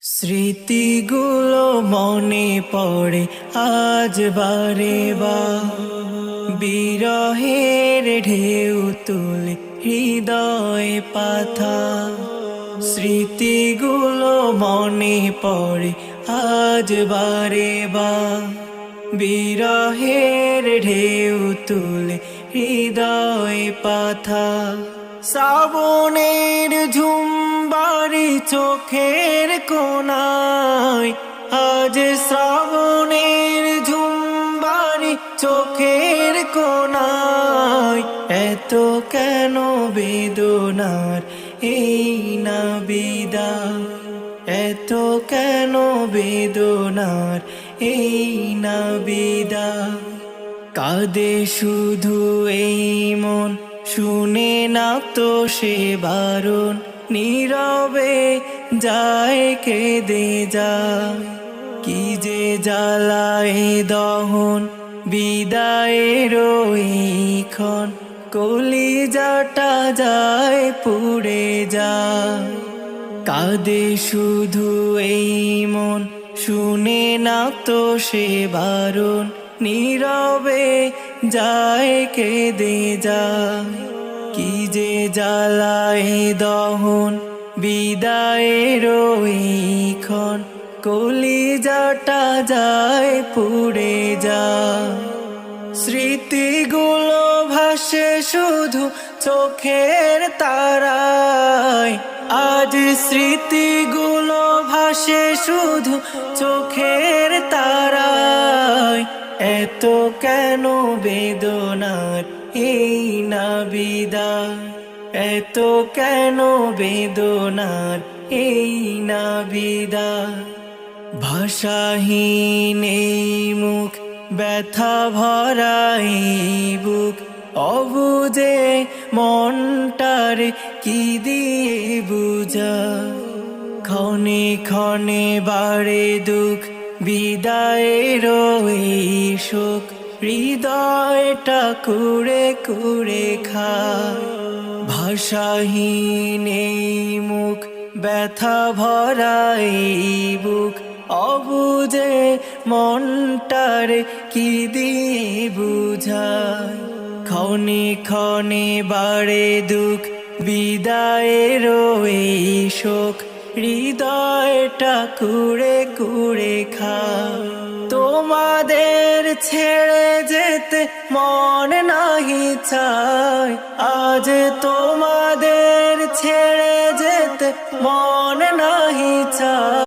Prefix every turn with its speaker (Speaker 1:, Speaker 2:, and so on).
Speaker 1: স্মৃতিগুলো মনে পড়ে আজ বারে বার, বিরহের ঢেউ তুলে হৃদয় পাথা। স্মৃতিগুলো মনে পড়ে আজ বারে বার, বিরহের ঢেউ তুলে হৃদয় পাথা। শ্রাবণের ঝুমবারি চোখের কোনায়, আজ শ্রাবণের ঝুমবারি চোখের কোনায়। এত কেন বেদনার এই না বিদায়, এত কেন বেদনার এই না বিদায়। কাঁদে শুধু এই মন, শুনে না তো সে বারণ, নীরবে যায় কেঁদে যায়। কি যে জ্বালায় দহন বিদায়ের এইক্ষণ, কলিজাটা যায় পুড়ে যায়। কাঁদে শুধু এই মন, শুনে না তো সে বারণ, নীরবে যায় কেঁদে যায়। কি যে জ্বালায় দহন বিদায়ের এইক্ষণ, কলিজাটা যায় পুড়ে যায়। স্মৃতিগুলো ভাসে শুধু চোখের তারায়, আজ স্মৃতিগুলো ভাসে শুধু চোখের তারায়। এত কেন বেদনার এই না বিদায়, এত কেন বেদনার এই না বিদায়। ভাষাহীন এই মুখ, ব্যথা ভরা এই বুক, অবুঝে মনটার কি দিয়ে বুঝা। ক্ষণে ক্ষণে বাড়ে দুঃখ, বিদায়ের এই শোক, হৃদয়টা কুড়ে কুড়ে খায়। ভাষাহীন এই মুখ, ব্যথা ভরা এই বুক, অবুঝে মনটার কি দিয়ে বুঝায়। ক্ষণে ক্ষণে বাড়ে দুঃখ, বিদায়ের এই শোক, হৃদয়টা কুড়ে কুড়ে খায়। তোমাদের ছেড়ে যেতে মন নাহি চায়, আজ তোমাদের ছেড়ে যেতে মন না